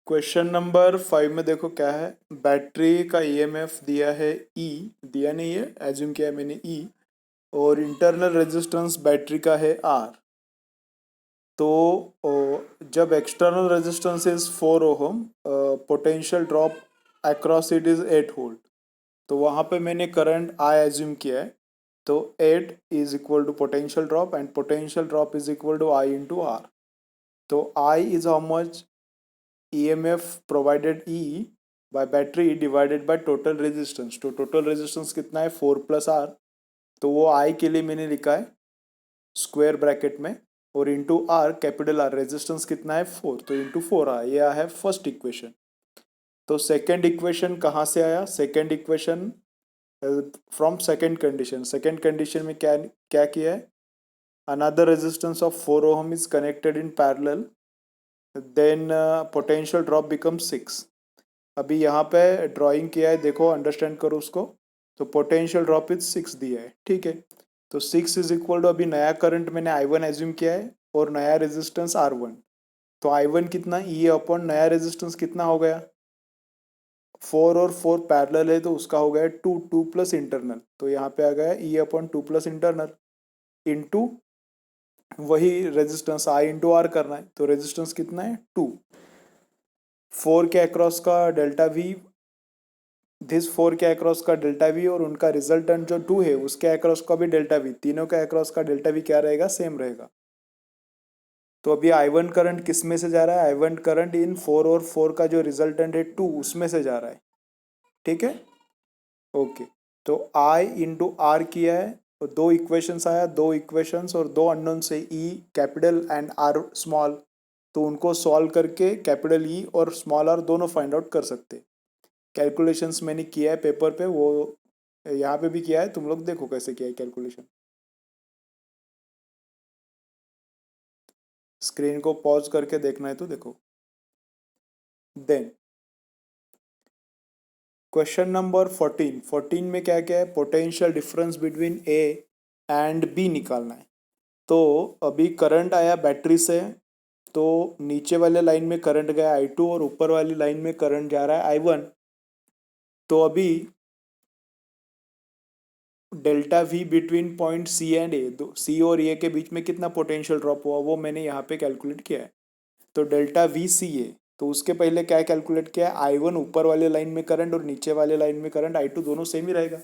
Question number 5 में देखो क्या है। बैटरी का ईएमएफ दिया है ई, दिया नहीं है, एज्यूम किया है मैंने ई, और इंटरनल रेजिस्टेंस बैटरी का है आर। तो जब external resistance is 4 ohm, potential drop across it is 8 volt. तो वहाँ पे मैंने करंट आई एज्यूम किया है। तो 8 is equal to potential drop and potential drop is equal to I into R. तो I is how much EMF provided E by battery divided by total resistance। तो total resistance कितना है 4 plus are. तो वो I के लिए मैंने लिखा है स्क्वायर ब्रैकेट में, और into R capital R. Resistance कितना है 4, तो इंटू 4 आया। ये है फर्स्ट इक्वेशन। तो सेकेंड इक्वेशन कहाँ से आया? Second equation from second condition. Second condition में क्या क्या किया है? Another resistance of 4 ohm is connected in parallel, then potential drop become 6। अभी यहाँ पे ड्राइंग किया है, देखो अंडरस्टैंड करो उसको। तो पोटेंशियल ड्रॉप इज 6 दिया है, ठीक है। तो 6 इज इक्वल टू, अभी नया करंट मैंने I1 एज्यूम किया है और नया रेजिस्टेंस R1। तो I1 कितना, ई अपॉन नया रेजिस्टेंस कितना हो गया, 4 और 4 पैरेलल है तो उसका हो गया 2, 2 प्लस इंटरनल। तो यहाँ पे आ गया ई अपॉन 2 प्लस इंटरनल इंटू वही रेजिस्टेंस I इंटू आर करना है। तो रेजिस्टेंस कितना है 2, 4 के अक्रॉस का डेल्टा वी, दिस 4 के अक्रॉस का डेल्टा वी, और उनका रिजल्टेंट जो 2 है उसके अक्रॉस का भी डेल्टा वी। तीनों के अक्रॉस का डेल्टा वी क्या रहेगा, सेम रहेगा। तो अभी I1 करंट किस में से जा रहा है? I1 करंट इन 4 और 4 का जो रिजल्टेंट है 2, उसमें से जा रहा है, ठीक है, ओके। तो I इंटू आर किया है, तो दो इक्वेशंस आया, दो इक्वेशंस और दो अननोन से E capital and R small. तो उनको सॉल्व करके कैपिटल E और स्मॉल r दोनों फाइंड आउट कर सकते। कैलकुलेशंस मैंने किया है पेपर पे, वो यहाँ पे भी किया है, तुम लोग देखो कैसे किया है कैलकुलेशन। स्क्रीन को पॉज करके देखना है तो देखो। देन क्वेश्चन नंबर 14 में क्या क्या है? Potential difference between A and B निकालना है। तो अभी करंट आया बैटरी से, तो नीचे वाले लाइन में करंट गया I2 और ऊपर वाली लाइन में करंट जा रहा है I1। तो अभी delta V between point C and A, C और ए के बीच में कितना पोटेंशियल ड्रॉप हुआ वो मैंने यहाँ पे कैलकुलेट किया है। तो डेल्टा वी सी ए, तो उसके पहले क्या कैलकुलेट किया है? I1 ऊपर वाले लाइन में करंट और नीचे वाले लाइन में करंट I2 दोनों सेम ही रहेगा,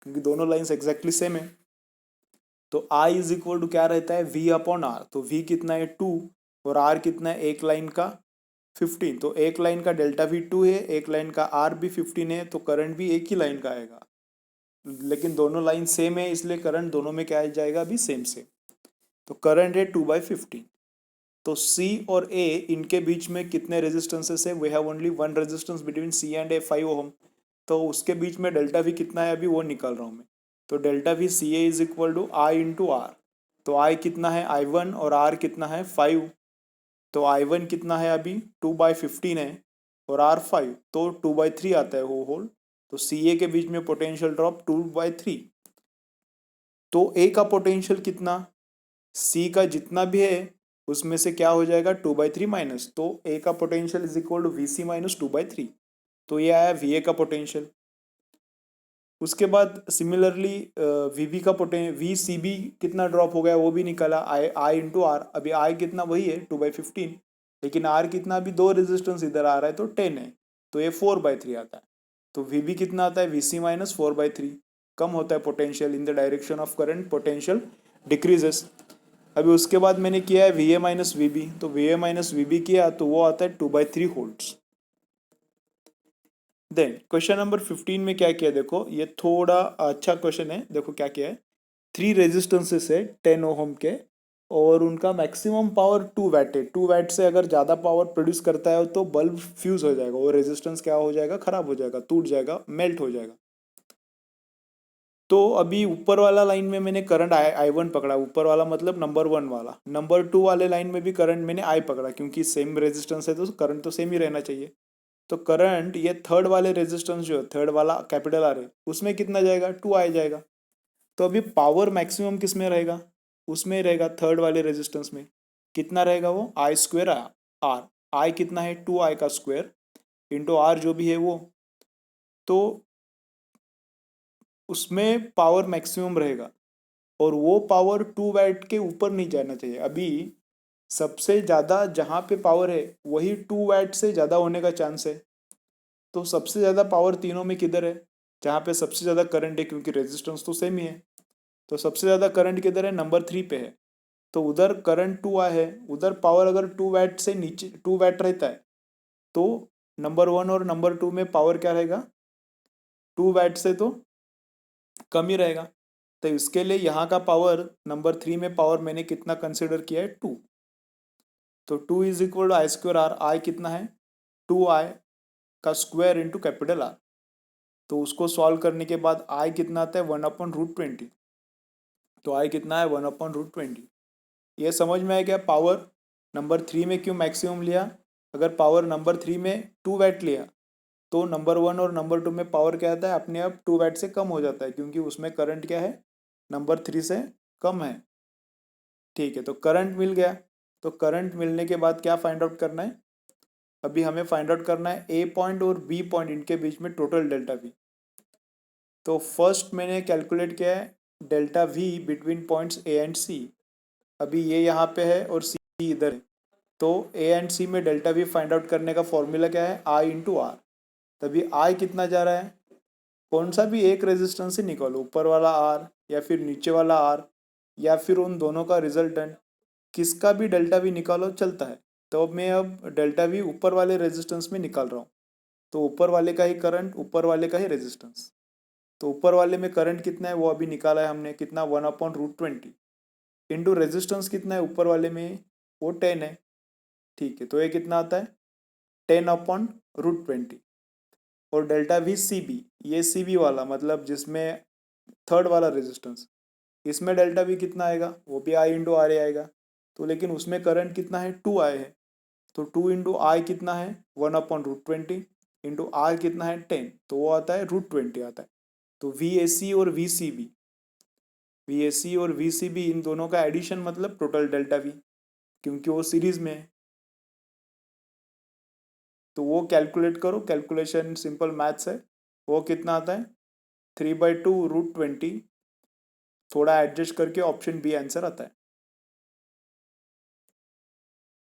क्योंकि दोनों लाइन्स एग्जैक्टली सेम है। तो I इज इक्वल टू क्या रहता है, V अपॉन आर। तो V कितना है 2 और R कितना है, एक लाइन का 15। तो एक लाइन का डेल्टा वी 2 है, एक लाइन का R भी 15 है, तो करंट भी एक ही लाइन का आएगा। लेकिन दोनों लाइन सेम है, इसलिए करंट दोनों में क्या आ जाएगा, अभी सेम सेम। तो करंट है 2/15। तो C और A इनके बीच में कितने रेजिस्टेंसेस है? We have only one resistance between C and A, 5 ohm. तो उसके बीच में डेल्टा V कितना है अभी वो निकाल रहा हूँ मैं। तो delta V C A is equal to I into R. तो I कितना है I1 और R कितना है 5। तो I1 कितना है अभी 2/15 है और R 5, तो 2/3 आता है वो होल। तो CA के बीच में पोटेंशियल ड्रॉप 2/3। तो A का पोटेंशियल कितना, C का जितना भी है उसमें से क्या हो जाएगा 2/3 माइनस। तो A का potential is equal to V C minus 2/3। तो ये आया VA का पोटेंशियल। उसके बाद सिमिलरली VB का VCB कितना ड्रॉप हो गया वो भी निकाला, आई इंटू आर। अभी आई कितना वही है 2/15, लेकिन आर कितना, अभी दो रेजिस्टेंस इधर आ रहा है तो 10 है, तो ये 4/3 आता है। तो VB कितना आता है, VC माइनस 4/3। कम होता है potential in the direction of current, potential decreases. अभी उसके बाद मैंने किया है VA माइनस VB। तो VA माइनस VB किया तो वो आता है 2/3 वोल्ट्स। देन क्वेश्चन नंबर 15 में क्या किया, देखो ये थोड़ा अच्छा क्वेश्चन है। देखो क्या किया है, 3 रेजिस्टेंसेस है 10 ओहम के, और उनका मैक्सिमम पावर 2 वैट है। 2 वैट से अगर ज़्यादा पावर प्रोड्यूस करता है तो बल्ब फ्यूज हो जाएगा, वो रेजिस्टेंस क्या हो जाएगा, खराब हो जाएगा, टूट जाएगा, मेल्ट हो जाएगा। तो अभी ऊपर वाला लाइन में मैंने करंट I1 पकड़ा, ऊपर वाला मतलब नंबर 1 वाला। नंबर 2 वाले लाइन में भी करंट मैंने I पकड़ा, क्योंकि सेम रेजिस्टेंस है तो करंट तो सेम ही रहना चाहिए। तो करंट ये थर्ड वाले रेजिस्टेंस जो है, थर्ड वाला कैपिटल आर है, उसमें कितना जाएगा, 2 आ जाएगा। तो अभी पावर मैक्सिमम किस में रहेगा, उसमें रहेगा थर्ड वाले रेजिस्टेंस में। कितना रहेगा वो, I स्क्वेयर आर। आई कितना है 2i का स्क्वायर इंटू आर जो भी है वो, तो उसमें पावर मैक्सिमम रहेगा और वो पावर 2 वैट के ऊपर नहीं जाना चाहिए। अभी सबसे ज़्यादा जहाँ पे पावर है वही 2 वैट से ज़्यादा होने का चांस है। तो सबसे ज़्यादा पावर तीनों में किधर है, जहाँ पे सबसे ज़्यादा करंट है, क्योंकि रेजिस्टेंस तो सेम ही है। तो सबसे ज़्यादा करंट किधर है, नंबर 3 पे है। तो उधर करंट 2 है, उधर पावर अगर 2 वैट से नीचे 2 वैट रहता है तो नंबर 1 और नंबर 2 में पावर क्या रहेगा, 2 वैट से तो कम ही रहेगा। तो इसके लिए यहाँ का पावर नंबर 3 में पावर मैंने कितना कंसिडर किया है 2। तो 2 is equal to I square R, I कितना है 2i का स्क्वायर इंटू कैपिटल आर। तो उसको सॉल्व करने के बाद आई कितना आता है 1/√20। तो आई कितना है 1/√20। ये समझ में आया क्या, पावर नंबर 3 में क्यों मैक्सिमम लिया। अगर पावर नंबर 3 में 2 वैट लिया तो नंबर 1 और नंबर 2 में पावर क्या आता है, अपने आप 2 वैट से कम हो जाता है, क्योंकि उसमें करंट क्या है, नंबर 3 से कम है। ठीक है, तो करंट मिल गया। तो करंट मिलने के बाद क्या फाइंड आउट करना है, अभी हमें फाइंड आउट करना है ए पॉइंट और बी पॉइंट, इनके बीच में टोटल डेल्टा वी। तो फर्स्ट मैंने कैलकुलेट किया है delta V between points A and C. अभी ये यहाँ पे है और सी इधर है, तो ए एंड सी में डेल्टा वी फाइंड आउट करने का फॉर्मूला क्या है, आई इंटू आर। तभी आई कितना जा रहा है, कौन सा भी एक रेजिस्टेंस से निकालो, ऊपर वाला आर या फिर नीचे वाला आर या फिर उन दोनों का रिजल्टेंट, किसका भी डेल्टा वी निकालो चलता है। तो अब डेल्टा वी ऊपर वाले रेजिस्टेंस में निकाल रहा हूँ, तो ऊपर वाले का ही करंट, ऊपर वाले का ही रेजिस्टेंस। तो ऊपर वाले में करंट कितना है वो अभी निकाला है हमने, कितना 1/√20 इंटू रेजिस्टेंस कितना है ऊपर वाले में, वो 10 है। ठीक है, तो ये कितना आता है 10/√20। और डेल्टा वी सी बी, ये सी बी वाला मतलब जिसमें थर्ड वाला रेजिस्टेंस, इसमें डेल्टा वी कितना आएगा, वो भी आई इंटू आर ए आएगा। तो लेकिन उसमें करंट कितना है 2i है, तो 2 इंटू आई कितना है 1/√20 इंटू आर कितना है 10, तो वो आता है √20 आता है। तो वी ए सी और V C B, V A C और वी सी बी इन दोनों का एडिशन मतलब टोटल डेल्टा वी, क्योंकि वो सीरीज में है। तो वो कैलकुलेट करो, कैलकुलेशन सिंपल मैथ्स है। वो कितना आता है 3/2√20, थोड़ा एडजस्ट करके ऑप्शन बी आंसर आता है।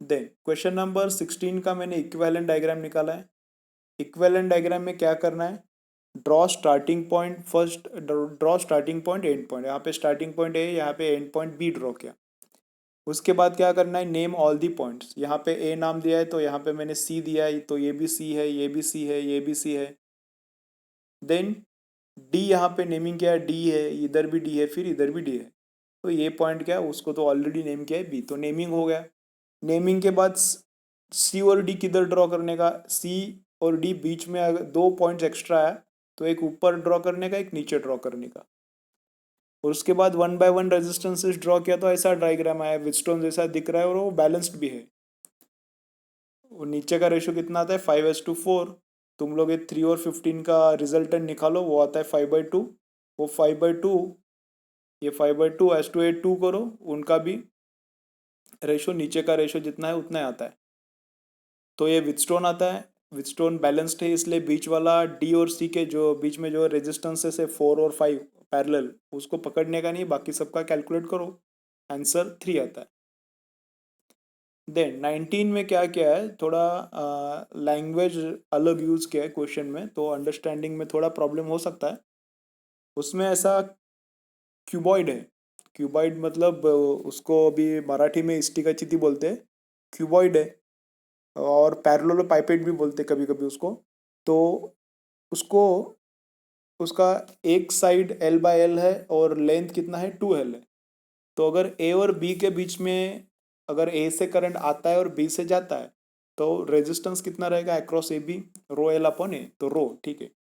देन क्वेश्चन नंबर 16 का मैंने इक्विवेलेंट डायग्राम निकाला है। इक्विवेलेंट डायग्राम में क्या करना है, draw starting point first, draw starting point and point. यहाँ पे स्टार्टिंग पॉइंट ए, यहाँ पे एंड पॉइंट बी ड्रॉ किया। उसके बाद क्या करना है, नेम ऑल दी पॉइंट्स। यहाँ पे ए नाम दिया है तो यहाँ पे मैंने सी दिया है, तो ये भी सी है, ये भी सी है, ये भी सी है। देन डी यहाँ पे नेमिंग किया है, डी है, इधर भी डी है, फिर इधर भी डी है। तो ये पॉइंट क्या है, उसको तो ऑलरेडी नेम किया है बी, तो नेमिंग हो गया। नेमिंग के बाद सी और डी किधर ड्रॉ करने का, सी और डी बीच में अगर 2 पॉइंट्स एक्स्ट्रा है तो एक ऊपर ड्रॉ करने का, एक नीचे ड्रॉ करने का। और उसके बाद 1 बाय 1 रेजिस्टेंसेस ड्रॉ किया तो ऐसा डायग्राम आया, विटस्टोन जैसा दिख रहा है और वो बैलेंस्ड भी है। और नीचे का रेशो कितना आता है 5:4। तुम लोग ये 3 और 15 का रिजल्टेंट निकालो, वो आता है 5/2। वो 5/2, ये 5/2 टू करो, उनका भी रेशो नीचे का रेशो जितना है उतना ही आता है। तो ये विटस्टोन आता है, विटस्टोन बैलेंस्ड है, इसलिए बीच वाला डी और सी के जो बीच में जो रेजिस्टेंसेस है 4 और 5 पैरेलल, उसको पकड़ने का नहीं, बाकी सबका कैलकुलेट करो, आंसर 3 आता है। देन 19 में क्या किया है, थोड़ा लैंग्वेज अलग यूज़ किया है क्वेश्चन में, तो अंडरस्टैंडिंग में थोड़ा प्रॉब्लम हो सकता है। उसमें ऐसा क्यूबॉइड है, क्यूबॉइड मतलब उसको अभी मराठी में इष्टिकाचिति बोलते हैं, क्यूबॉइड है। और पैरेललोपाइपेड भी बोलते कभी कभी उसको। तो उसको, उसका एक साइड L/L है और लेंथ कितना है 2L है। तो अगर ए और बी के बीच में, अगर ए से करंट आता है और बी से जाता है तो रेजिस्टेंस कितना रहेगा अक्रॉस ए बी, ρL/A, तो रो, ठीक है।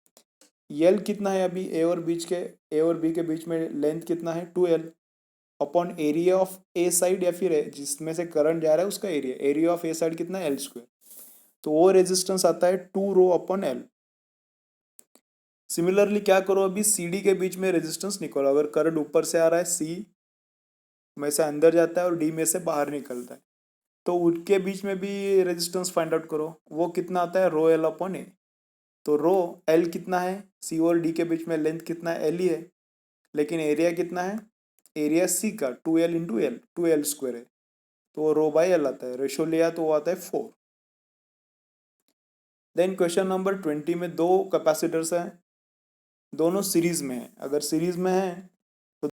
यल कितना है अभी ए और बी के बीच में लेंथ कितना है 2L upon area of A side, या फिर जिसमें से करंट जा रहा है उसका area, area of A side कितना है L²। तो वो रेजिस्टेंस आता है 2 ρ/L। सिमिलरली क्या करो, अभी सी डी के बीच में रेजिस्टेंस निकालो। अगर करंट ऊपर से आ रहा है, सी में से अंदर जाता है और डी में से बाहर निकलता है, तो उनके बीच में भी रेजिस्टेंस फाइंड आउट करो। वो कितना आता है, रो एल अपॉन ए। तो रो एल कितना है, सी और डी के बीच में लेंथ कितना है, एल ही है, लेकिन एरिया कितना है, एरिया सी का 2L into L, 2L square है, तो वो रो बाई एल आता है। रेशो लिया तो वो आता है 4। देन क्वेश्चन नंबर 20 में दो कैपेसिटर्स हैं, दोनों सीरीज में है। अगर सीरीज में है तो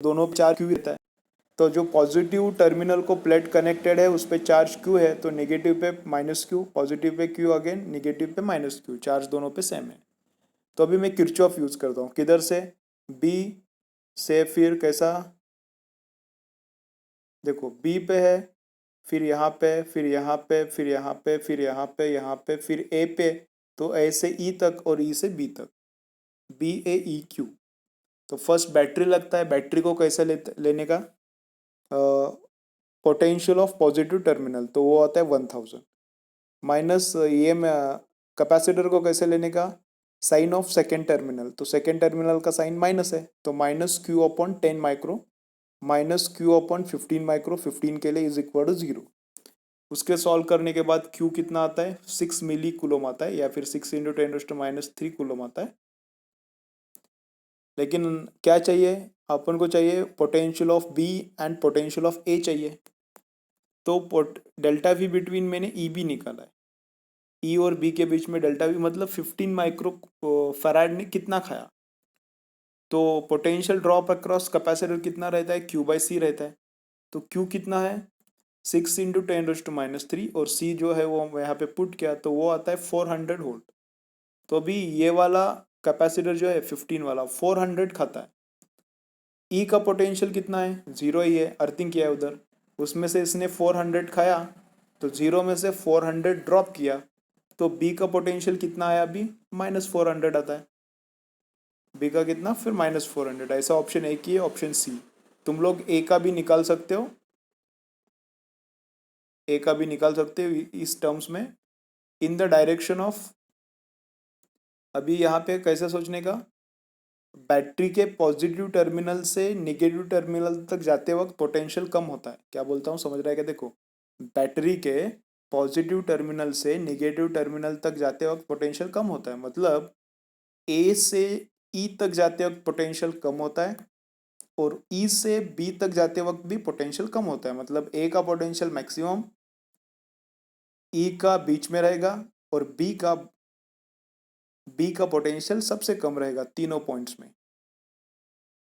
दोनों पे चार्ज क्यू रहता है। तो जो पॉजिटिव टर्मिनल को प्लेट कनेक्टेड है उस पर चार्ज क्यू है, तो नेगेटिव पे minus Q, positive pay Q again, negative पे माइनस क्यू, चार्ज दोनों पे सेम है। तो अभी मैं किरचॉफ यूज करता हूँ, किधर से, बी से, फिर कैसा, देखो बी पे है, फिर यहाँ पे, फिर यहाँ पे, फिर यहाँ पे, फिर यहाँ पे, यहाँ पे, फिर ए पे, तो ए से ई तक और ई से बी तक, बी ए ई क्यू। तो फर्स्ट बैटरी लगता है, बैटरी को कैसे लेने का, पोटेंशियल ऑफ पॉजिटिव टर्मिनल, तो वो आता है 1000 माइनस ये कैपेसिटर को कैसे लेने का, साइन ऑफ सेकेंड टर्मिनल, तो सेकेंड टर्मिनल का साइन माइनस है, तो minus Q upon 10 micro, minus Q upon 15 micro, 15 के लिए इज इक्वल टू 0। उसके सॉल्व करने के बाद क्यू कितना आता है, 6 मिली कुलोम आता है, या फिर 6 इंटू 10⁻³ कुलोम आता है। लेकिन क्या चाहिए अपन को, चाहिए potential of B and potential of A चाहिए। तो डेल्टा वी बिटवीन मैंने ई बी निकाला है, ई और बी के बीच में डेल्टा वी मतलब 15 माइक्रो फैराड ने कितना खाया। तो पोटेंशियल ड्रॉप अक्रॉस कैपेसिटर कितना रहता है, क्यू बाई सी रहता है। तो क्यू कितना है, 6 इंटू 10⁻³ और सी जो है वो यहाँ पे पुट किया, तो वो आता है 400 वोल्ट। तो अभी ये वाला कैपेसिटर जो है 15 वाला 400 खाता है। ई का पोटेंशियल कितना है, 0 ही है, अर्थिंग किया है उधर, उसमें से इसने 400 खाया, तो 0 में से 400 ड्रॉप किया, तो बी का पोटेंशियल कितना आया अभी, -400 आता है। बी का कितना, फिर -400। ऐसा ऑप्शन ए की है, ऑप्शन सी। तुम लोग ए का भी निकाल सकते हो, ए का भी निकाल सकते हो इस टर्म्स में, इन द डायरेक्शन ऑफ। अभी यहाँ पे कैसे सोचने का, बैटरी के पॉजिटिव टर्मिनल से नेगेटिव टर्मिनल तक जाते वक्त पोटेंशियल कम होता है। क्या बोलता हूँ, समझ रहा है क्या, देखो बैटरी के पॉजिटिव टर्मिनल से नेगेटिव टर्मिनल तक जाते वक्त पोटेंशियल कम होता है, मतलब ए से ई तक जाते वक्त पोटेंशियल कम होता है, और ई से बी तक जाते वक्त भी पोटेंशियल कम होता है। मतलब ए का पोटेंशियल मैक्सिमम, ई का बीच में रहेगा, और बी का पोटेंशियल सबसे कम रहेगा तीनों पॉइंट्स में।